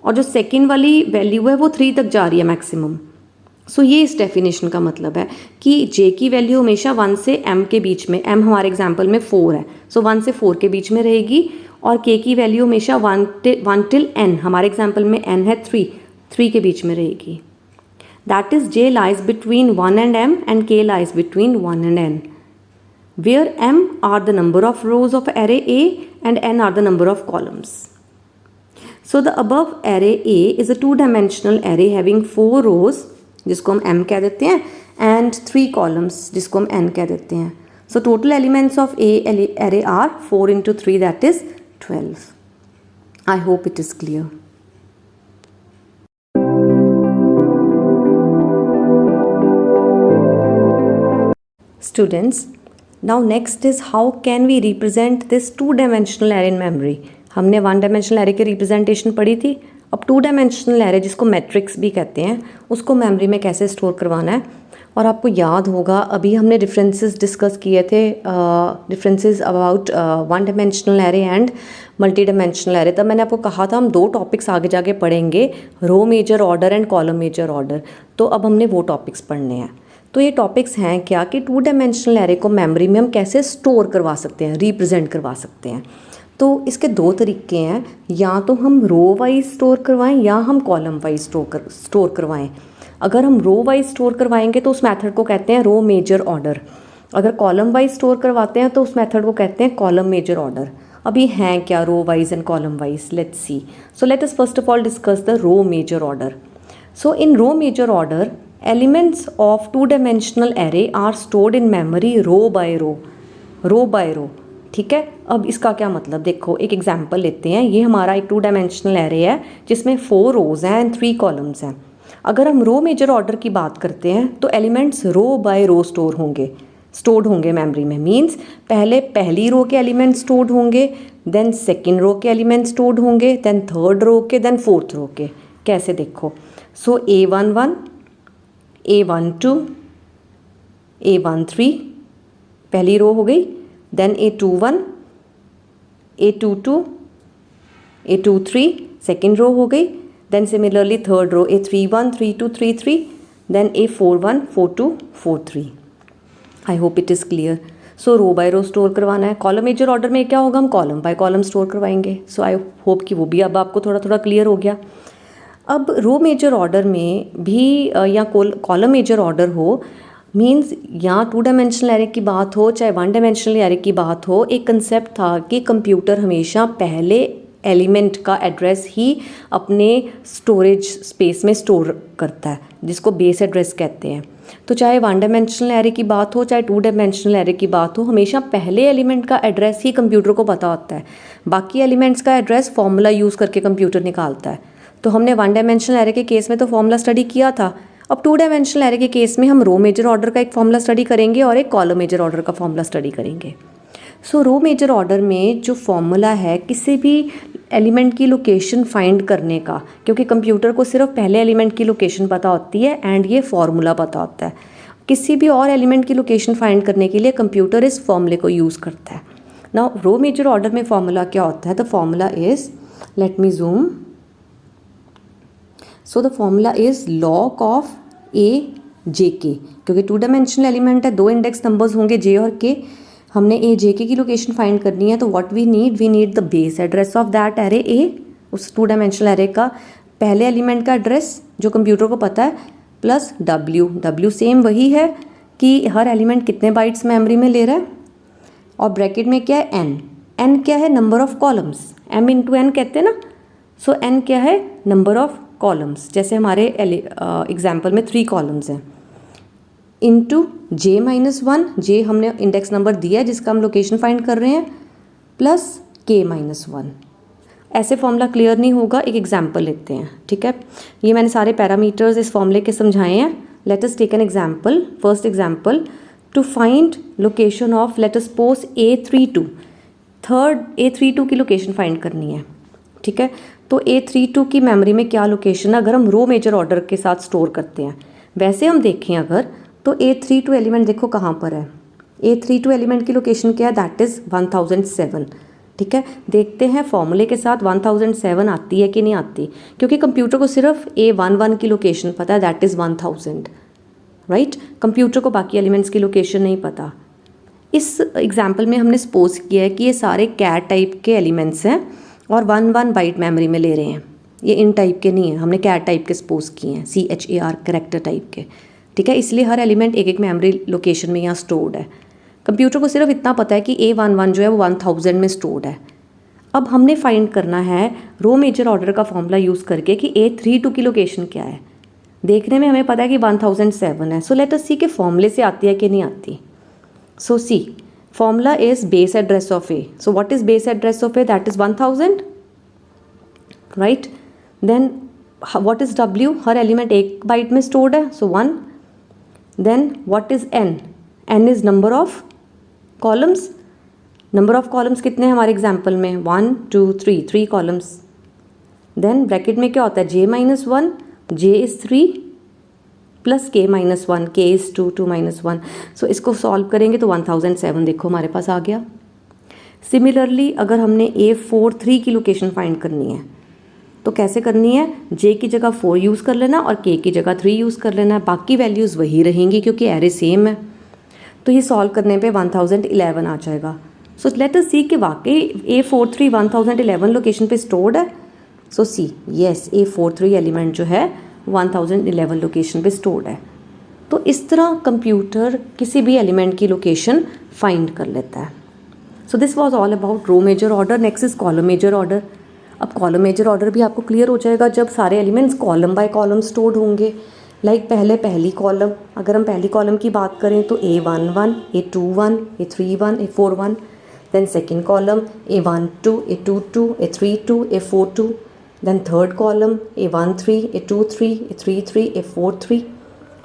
और जो सेकेंड वाली वैल्यू है वो 3 तक जा रही है मैक्सिमम। सो ये इस डेफिनेशन का मतलब है कि j की वैल्यू हमेशा 1 से m के बीच में, m हमारे एग्जाम्पल में 4 है, सो 1 से 4 के बीच में रहेगी, और k की वैल्यू हमेशा 1 till n, हमारे एग्जाम्पल में n है 3 के बीच में रहेगी। That is j lies between 1 and m and k lies between 1 and n, where m are the number of rows of array A and n are the number of columns. So the above array A is a two-dimensional array having 4 rows जिसको हम m कह देते हैं and 3 columns जिसको हम n कह देते हैं। So total elements of A array are 4 into 3, that is 12. I hope it is clear. Students, now next is how can we represent this two-dimensional array in memory. हमने 1-dimensional array की representation पढ़ी थी। अब 2-dimensional array जिसको matrix भी कहते हैं उसको मेमोरी में कैसे स्टोर करवाना है। और आपको याद होगा अभी हमने डिफरेंसेस डिस्कस किए थे, differences about 1-dimensional array and मल्टी-dimensional array। तब मैंने आपको कहा था हम 2 टॉपिक्स आगे जाके पढ़ेंगे, row major order and column major order. तो अब हमने वो टॉपिक्स पढ़ने हैं। तो ये टॉपिक्स हैं क्या कि 2-dimensional array को मेमोरी में हम कैसे स्टोर करवा सकते हैं, रिप्रेजेंट करवा सकते हैं। तो इसके 2 तरीके हैं, या तो हम रो वाइज स्टोर करवाएं या हम कॉलम वाइज स्टोर करवाएं। अगर हम रो वाइज स्टोर करवाएंगे तो उस मेथड को कहते हैं रो मेजर ऑर्डर। अगर कॉलम वाइज स्टोर करवाते हैं तो उस मेथड को कहते हैं कॉलम मेजर ऑर्डर। अब ये हैं क्या row wise and column wise, let's see. So let us first of all discuss the row major order. So in row major order elements of 2-dimensional array are stored in memory row by row. ठीक है, अब इसका क्या मतलब, देखो एक example लेते हैं। ये हमारा एक 2-dimensional array है जिसमें 4 रोज़ हैं एंड 3 कॉलम्स हैं। अगर हम रो मेजर ऑर्डर की बात करते हैं तो elements row by row stored होंगे मेमोरी में। मींस पहले पहली रो के एलिमेंट्स स्टोर्ड होंगे, देन सेकेंड रो के एलिमेंट्स स्टोर्ड होंगे, देन थर्ड रो के, देन फोर्थ रो के। कैसे देखो, सो A11, A12, A13 पहली रो हो गई, then A21, A22, A23 second row हो गई, then similarly third row A31, 32, 33, then A41, 42, 43। I hope it is clear. So row by row store करवाना है। कॉलम मेजर ऑर्डर में क्या होगा, हम कॉलम बाय कॉलम स्टोर करवाएंगे। सो आई होप कि वो भी अब आपको थोड़ा थोड़ा क्लियर हो गया। अब रो मेजर ऑर्डर में भी या कॉलम मेजर ऑर्डर हो, मीन्स यहाँ 2 डायमेंशनल एरे की बात हो चाहे 1 डायमेंशनल एरे की बात हो, एक कंसेप्ट था कि कंप्यूटर हमेशा पहले एलिमेंट का एड्रेस ही अपने स्टोरेज स्पेस में स्टोर करता है, जिसको बेस एड्रेस कहते हैं। तो चाहे 1 डायमेंशनल एरे की बात हो चाहे 2 डायमेंशनल एरे की बात हो, हमेशा पहले एलिमेंट का एड्रेस ही कंप्यूटर को पता होता है, बाकी एलिमेंट्स का एड्रेस फॉर्मूला यूज़ करके कंप्यूटर निकालता है। तो हमने 1 डायमेंशनल एरे के केस में तो फॉर्मूला स्टडी किया था। अब 2 डायमेंशनल एरे के केस में हम रो मेजर ऑर्डर का एक फॉर्मूला स्टडी करेंगे और एक कॉलम मेजर ऑर्डर का फॉर्मूला स्टडी करेंगे। सो रो मेजर ऑर्डर में जो फॉर्मूला है किसी भी एलिमेंट की लोकेशन फाइंड करने का, क्योंकि कंप्यूटर को सिर्फ पहले एलिमेंट की लोकेशन पता होती है एंड ये फॉर्मूला पता होता है। किसी भी और एलिमेंट की लोकेशन फाइंड करने के लिए कंप्यूटर इस फॉर्मूले को यूज़ करता है। नाउ रो मेजर ऑर्डर में फॉर्मूला क्या होता है? The formula is, let me zoom, so the formula is log of A J K, क्योंकि 2 डायमेंशनल एलिमेंट है, 2 इंडेक्स नंबर्स होंगे जे और के, हमने ए जे के की लोकेशन फाइंड करनी है। तो what we need the base address of that array A, उस 2 डायमेंशनल एरे का पहले एलिमेंट का एड्रेस जो कंप्यूटर को पता है, प्लस डब्ल्यू सेम वही है कि हर एलिमेंट कितने बाइट्स मेमोरी में ले रहा है, और ब्रैकेट में क्या है एन क्या है? Number of columns, m into n कहते हैं ना। सो एन क्या है? नंबर ऑफ कॉलम्स, जैसे हमारे एग्जाम्पल में 3 कॉलम्स हैं, इंटू j-1, जे हमने इंडेक्स नंबर दिया है जिसका हम लोकेशन फाइंड कर रहे हैं, प्लस k-1। ऐसे फॉर्मूला क्लियर नहीं होगा, एक एग्जाम्पल लेते हैं, ठीक है। ये मैंने सारे पैरामीटर्स इस फॉर्मूले के समझाए हैं। Let us take an example, first example, to find location of, let us suppose A32, third A32 की लोकेशन फाइंड करनी है, ठीक है। तो A32 की मेमोरी में क्या लोकेशन है अगर हम रो मेजर ऑर्डर के साथ स्टोर करते हैं? वैसे हम देखें अगर, तो A32 एलिमेंट देखो कहाँ पर है। A32 एलिमेंट की लोकेशन क्या है? दैट इज़ 1007, ठीक है। देखते हैं फॉर्मूले के साथ 1007 आती है कि नहीं आती, क्योंकि कंप्यूटर को सिर्फ A11 की लोकेशन पता है, दैट इज़ 1000, राइट। कंप्यूटर को बाकी एलिमेंट्स की लोकेशन नहीं पता। इस एग्जाम्पल में हमने सपोज किया है कि ये सारे कैट टाइप के एलिमेंट्स हैं और 1 बाइट मेमोरी में ले रहे हैं, ये इन टाइप के नहीं है, हमने कैट टाइप के सपोज किए हैं, CHAR कैरेक्टर टाइप के, ठीक है। इसलिए हर एलिमेंट एक मेमोरी लोकेशन में यहाँ स्टोर्ड है। कंप्यूटर को सिर्फ इतना पता है कि A11 जो है वो 1000 में स्टोर्ड है। अब हमने फाइंड करना है रो मेजर ऑर्डर का फॉर्मूला यूज़ करके कि A32 की लोकेशन क्या है। देखने में हमें पता है कि 1007 है, सो लेट अस सी कि फॉर्मूले से आती है कि नहीं आती। So see, formula is base address of A, so what is base address of A? That is 1000, right. Then what is W? हर एलिमेंट एक बाइट में स्टोर्ड है, so 1। Then what is N? N is number of columns. Number of columns कितने हैं हमारे example में? 1 2 3 columns. Then bracket में क्या होता है? j-1, j is 3 plus k-1, k is 2, 2-1। सो इसको सॉल्व करेंगे तो 1007 देखो हमारे पास आ गया। सिमिलरली अगर हमने A43 की लोकेशन फाइंड करनी है तो कैसे करनी है? j की जगह 4 यूज़ कर लेना और k की जगह 3 यूज़ कर लेना, बाकी वैल्यूज़ वही रहेंगी क्योंकि एरे सेम है। तो ये सॉल्व करने पे 1011 आ जाएगा। सो लेट अस सी कि वाकई A43 1011 लोकेशन पे स्टोर्ड है। सो सी, येस, A43 एलिमेंट जो है 1011 लोकेशन पे स्टोर्ड है। तो इस तरह कंप्यूटर किसी भी एलिमेंट की लोकेशन फाइंड कर लेता है। So this was all about row major order. Next is column major order. अब कॉलम मेजर ऑर्डर भी आपको क्लियर हो जाएगा जब सारे elements column by column stored होंगे। लाइक पहली कॉलम, अगर हम पहली कॉलम की बात करें तो A11, A21, A31, A41। Then second column A12, A22, A32, A42। Then third column A13, A23, A33, A43,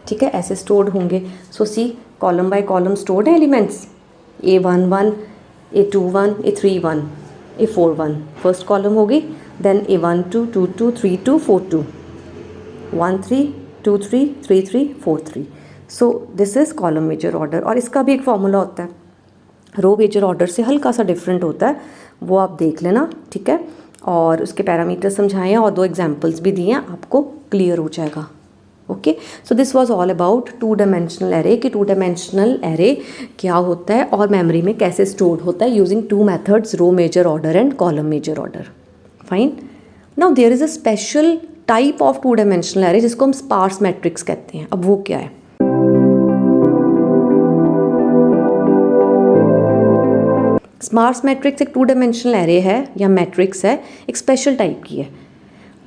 ठीक है, ऐसे स्टोर्ड होंगे। So see, column by column stored है elements. A11, A21, A31, A41 first column होगी। Then A12, 22, 32, 42, 13, 23, 33, 43। So this is column major order. और इसका भी एक फॉर्मूला होता है, रो मेजर ऑर्डर से हल्का सा डिफरेंट होता है, वो आप देख लेना, ठीक है। और उसके पैरामीटर समझाए हैं और 2 एग्जांपल्स भी दिए हैं, आपको क्लियर हो जाएगा। Okay, so this was all about 2 dimensional array कि 2 डायमेंशनल एरे क्या होता है और मेमोरी में कैसे स्टोर्ड होता है using 2 methods, row major order and column major order. Fine. Now there is a special type of 2 dimensional array जिसको हम स्पार्स मैट्रिक्स कहते हैं। अब वो क्या है? स्पार्स मैट्रिक्स एक 2 डायमेंशनल एरे है या मैट्रिक्स है, एक स्पेशल टाइप की है।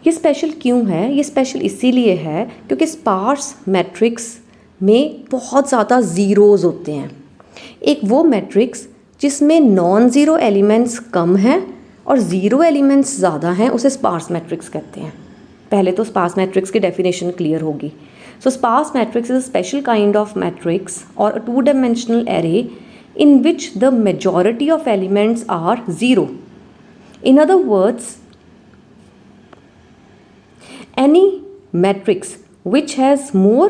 ये स्पेशल क्यों है? ये स्पेशल इसीलिए है क्योंकि स्पार्स मैट्रिक्स में बहुत ज़्यादा ज़ीरोज़ होते हैं। एक वो मैट्रिक्स जिसमें नॉन ज़ीरो एलिमेंट्स कम हैं और ज़ीरो एलिमेंट्स ज़्यादा हैं, उसे स्पार्स मैट्रिक्स कहते हैं। पहले तो स्पार्स मैट्रिक्स की डेफिनेशन क्लियर होगी। So sparse matrix is a special kind of matrix और a 2 dimensional array in which the majority of elements are zero. In other words, any matrix which has more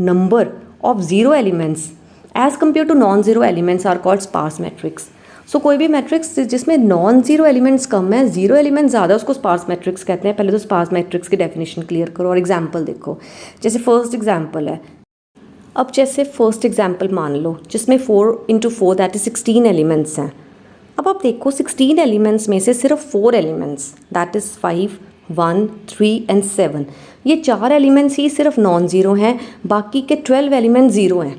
number of zero elements as compared to non-zero elements are called sparse matrix. सो कोई भी matrix जिसमें non zero elements कम है, zero elements ज़्यादा, उसको sparse matrix कहते हैं। पहले तो स्पार्स मैट्रिक्स की डेफिनेशन क्लियर करो और एग्जांपल देखो। जैसे फर्स्ट एग्जांपल है, अब जैसे फर्स्ट एग्जांपल मान लो जिसमें 4 × 4 दैट इज 16 एलिमेंट्स हैं। अब आप देखो 16 एलिमेंट्स में से सिर्फ 4 एलिमेंट्स दैट इज़ 5, 1, 3 एंड 7, ये 4 एलिमेंट्स ही सिर्फ नॉन ज़ीरो हैं, बाकी के 12 एलिमेंट्स ज़ीरो हैं।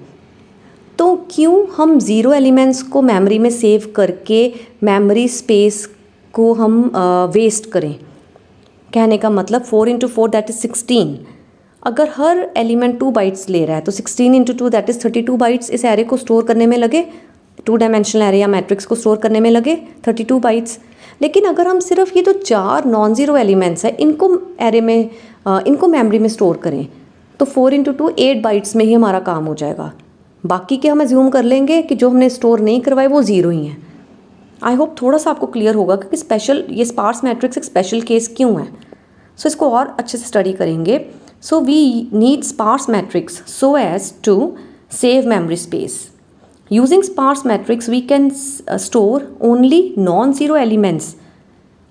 तो क्यों हम ज़ीरो एलिमेंट्स को मेमोरी में सेव करके मेमोरी स्पेस को हम वेस्ट करें? कहने का मतलब 4 × 4 दैट इज़ 16। अगर हर एलिमेंट 2 बाइट्स ले रहा है तो 16 × 2 दैट इज़ 32 बाइट्स इस एरे को स्टोर करने में लगे, 2 डायमेंशनल एरे या मैट्रिक्स को स्टोर करने में लगे 32 बाइट्स। लेकिन अगर हम सिर्फ ये जो 4 नॉन ज़ीरो एलिमेंट्स हैं इनको एरे में इनको मेमोरी में स्टोर करें तो 4 × 2 8 बाइट्स में ही हमारा काम हो जाएगा। बाकी के हम एज्यूम कर लेंगे कि जो हमने स्टोर नहीं करवाए वो ज़ीरो ही हैं। आई होप थोड़ा सा आपको क्लियर होगा कि स्पेशल ये स्पार्स मैट्रिक्स एक स्पेशल केस क्यों है। सो इसको और अच्छे से स्टडी करेंगे। So we need sparse matrix so as to save memory space. Using sparse matrix we can store only non-zero elements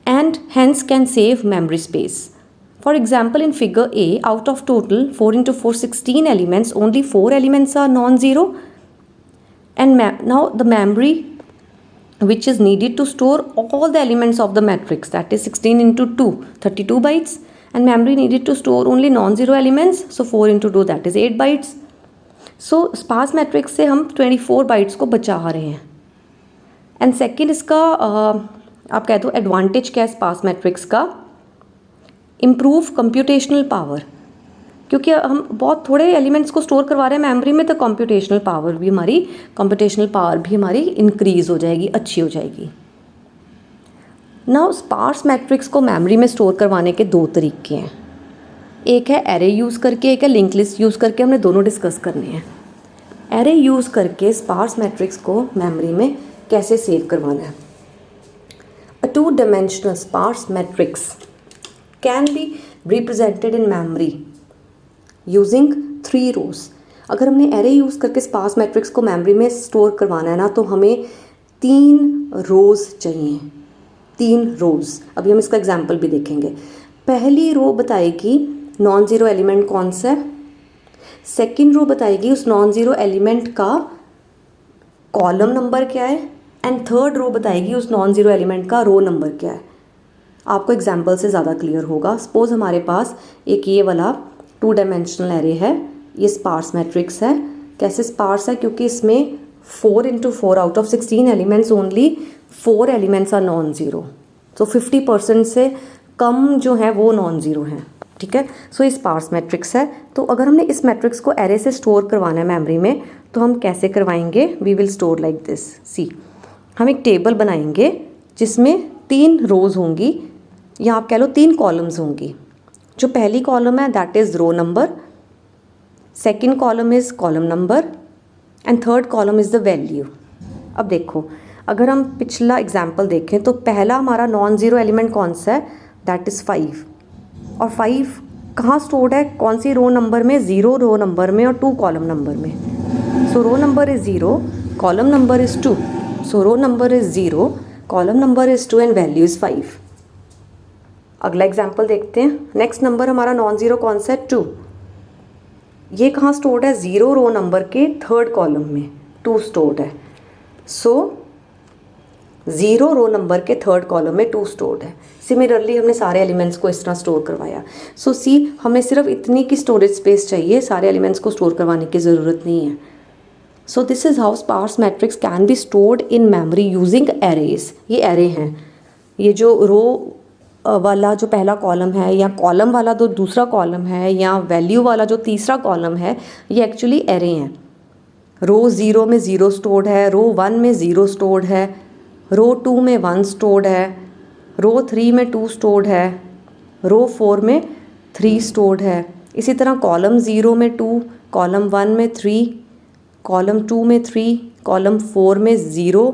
and hence can save memory space. For example, in figure A, out of total 4 × 4 16 elements, only 4 elements are non-zero, and now the memory which is needed to store all the elements of the matrix, that is 16 × 2 32 bytes, and memory needed to store only non-zero elements, so 4 × 2 that is 8 bytes. So sparse matrix से हम 24 bytes को बचा रहे हैं। And second इसका आप कह दो एडवांटेज क्या है स्पार्स मैट्रिक्स का? इम्प्रूव कंप्यूटेशनल पावर, क्योंकि हम बहुत थोड़े एलिमेंट्स को स्टोर करवा रहे हैं मेमोरी में, तो कंप्यूटेशनल पावर भी हमारी इंक्रीज़ हो जाएगी, अच्छी हो जाएगी। नाउ स्पार्स मैट्रिक्स को मेमोरी में स्टोर करवाने के 2 तरीके हैं। एक है एरे यूज़ करके, एक है लिंक लिस्ट यूज़ करके। हमने दोनों डिस्कस करने हैं। एरे यूज़ करके स्पार्स मैट्रिक्स को मेमोरी में कैसे सेव करवाना है। A 2 dimensional sparse matrix can be represented in memory using 3 rows. अगर हमने एरे यूज़ करके स्पार्स मैट्रिक्स को मेमोरी में स्टोर करवाना है ना, तो हमें 3 रोज़ चाहिए, 3 रोज़। अभी हम इसका एग्जाम्पल भी देखेंगे। पहली रो बताएगी नॉन ज़ीरो एलिमेंट कौन सा है, सेकेंड रो बताएगी उस नॉन ज़ीरो एलिमेंट का कॉलम नंबर क्या है, एंड थर्ड रो बताएगी उस नॉन ज़ीरो एलिमेंट का रो नंबर क्या है। आपको एग्जाम्पल से ज़्यादा क्लियर होगा। सपोज़ हमारे पास एक ये वाला 2 डायमेंशनल एरे है, ये स्पार्स मैट्रिक्स है। कैसे स्पार्स है? क्योंकि इसमें 4 × 4 out of 16 elements only 4 elements are non zero, तो 50% से कम जो है वो नॉन ज़ीरो हैं। ठीक है, सो ये स्पार्स मैट्रिक्स है। तो अगर हमने इस मैट्रिक्स को एरे से स्टोर करवाना है मेमोरी में, तो हम कैसे करवाएंगे? We will store like this. See, हम एक टेबल बनाएंगे जिसमें 3 रोज़ होंगी, या आप कह लो 3 कॉलम्स होंगी। जो पहली कॉलम है that is row number, second column is column number, and third column is the value. अब देखो, अगर हम पिछला एग्जाम्पल देखें तो पहला हमारा नॉन ज़ीरो एलिमेंट कौन सा है? That is 5। और 5 कहाँ स्टोर्ड है? कौन सी रो नंबर में? 0 रो नंबर में और 2 कॉलम नंबर में। So row number is 0, column number is 2। So row number is 0, column number is 2 and value is 5। अगला एग्जाम्पल देखते हैं। नेक्स्ट नंबर हमारा नॉन ज़ीरो कौन सा है? 2। ये कहाँ स्टोर्ड है? 0 रो नंबर के थर्ड कॉलम में 2 स्टोर्ड है। सो 0 रो नंबर के थर्ड कॉलम में 2 स्टोर्ड है। सिमिलरली हमने सारे एलिमेंट्स को इस तरह स्टोर करवाया। सो सी, हमें सिर्फ इतनी की स्टोरेज स्पेस चाहिए, सारे एलिमेंट्स को स्टोर करवाने की ज़रूरत नहीं है। So this is how sparse matrix can be stored in memory using arrays. ये एरे हैं, ये जो रो वाला जो पहला कॉलम है या कॉलम वाला जो दूसरा कॉलम है या वैल्यू वाला जो तीसरा कॉलम है, ये एक्चुअली एरे हैं। रो 0 में 0 स्टोर्ड है, रो 1 में 0 स्टोर्ड है, रो 2 में 1 स्टोर्ड है, रो 3 में 2 स्टोर्ड है, रो 4 में 3 स्टोर्ड है। इसी तरह कॉलम 0 में 2, कॉलम 1 में 3, कॉलम 2 में 3, कॉलम 4 में 0,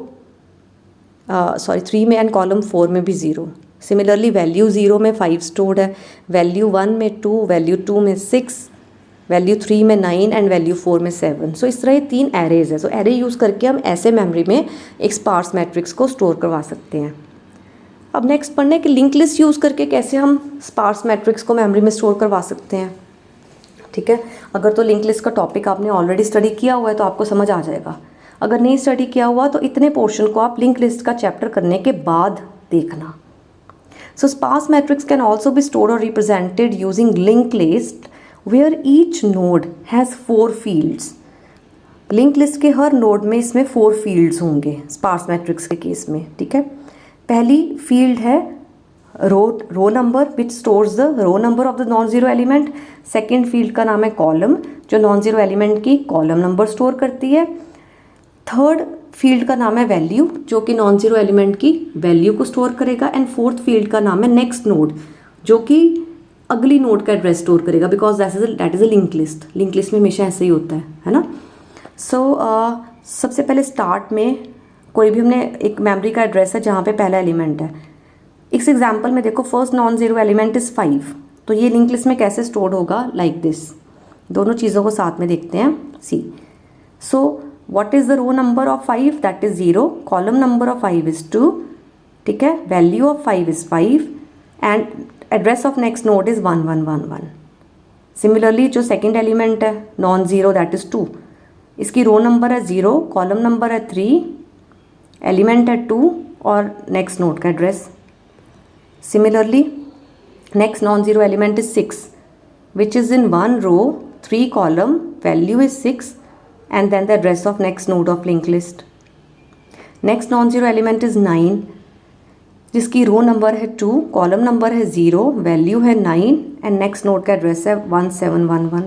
3 में एंड कॉलम 4 में भी 0। सिमिलरली वैल्यू 0 में 5 स्टोर्ड है, वैल्यू 1 में 2, वैल्यू 2 में 6, वैल्यू 3 में 9 एंड वैल्यू 4 में 7। सो इस तरह ये 3 एरेज है। सो एरे यूज़ करके हम ऐसे मेमोरी में एक स्पार्स मैट्रिक्स को स्टोर करवा सकते हैं। अब नेक्स्ट पढ़ने कि लिंक लिस्ट यूज़ करके कैसे हम स्पार्स मैट्रिक्स को मेमोरी में स्टोर करवा सकते हैं। ठीक है, अगर तो लिंक लिस्ट का टॉपिक आपने ऑलरेडी स्टडी किया हुआ है तो आपको समझ आ जाएगा। अगर नहीं स्टडी किया हुआ तो इतने पोर्शन को आप लिंक लिस्ट का चैप्टर करने के बाद देखना। So sparse matrix can also be stored or represented using linked list where each node has 4 fields. Link list के हर नोड में इसमें 4 फील्ड्स होंगे स्पार्स मैट्रिक्स के केस में। ठीक है, पहली फील्ड है row number which stores the row number of the non zero element. Second field का नाम है कॉलम, जो नॉन जीरो एलिमेंट की कॉलम नंबर स्टोर करती है। थर्ड फील्ड का नाम है वैल्यू, जो कि नॉन जीरो एलिमेंट की वैल्यू को स्टोर करेगा। एंड फोर्थ फील्ड का नाम है नेक्स्ट नोड, जो कि अगली नोड का एड्रेस स्टोर करेगा, because that is a link list. Link list में हमेशा ऐसे ही होता है ना। सो सबसे पहले स्टार्ट में कोई भी हमने एक मेमोरी का एड्रेस है जहाँ पे पहला एलिमेंट है। इस एग्जांपल में देखो first non zero element is 5, तो ये लिंक लिस्ट में कैसे स्टोर होगा, लाइक दिस। दोनों चीज़ों को साथ में देखते हैं। सी, सो what is the row number of 5? That is 0. Column number of 5 is 2. ठीक है, value of 5 is 5 and address of next node is 1 1 1 1. Similarly जो second element है non zero that is 2, इसकी row number है 0, column number है 3, element है 2 और next node का address. Similarly next non zero element is 6 which is in 1 row 3 column, value is 6 and then the address of next node of linked list. Next non-zero element is 9, जिसकी रो number है 2, column number है 0, value है 9 and next node का address है 1711।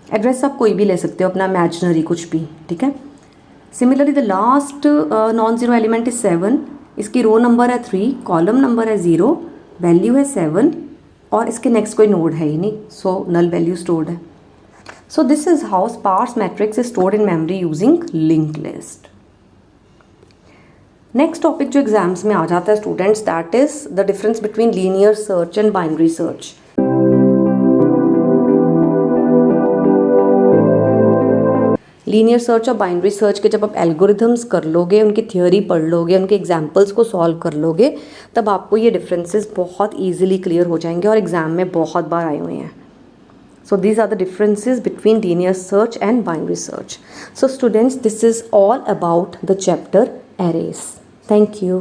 Address आप कोई भी ले सकते हो, अपना इमेजिनरी कुछ भी। ठीक है, similarly the last non zero element is 7, इसकी रो नंबर है 3, कॉलम नंबर है 0, वैल्यू है 7 और इसके नेक्स्ट कोई नोड है ही नहीं, सो नल वैल्यू स्टोर्ड है। So this is how sparse matrix is stored in memory using linked list. Next topic जो एग्जाम्स में आ जाता है students, that is the difference between linear search and binary search. Linear search और binary search के जब आप algorithms कर लोगे, उनकी थ्योरी पढ़ लोगे, उनके एग्जाम्पल्स को सॉल्व कर लोगे, तब आपको ये डिफरेंसेस बहुत ईजिली क्लियर हो जाएंगे और एग्जाम में बहुत बार आए हुए हैं। So these are the differences between linear search and binary search. So students, this is all about the chapter arrays. Thank you.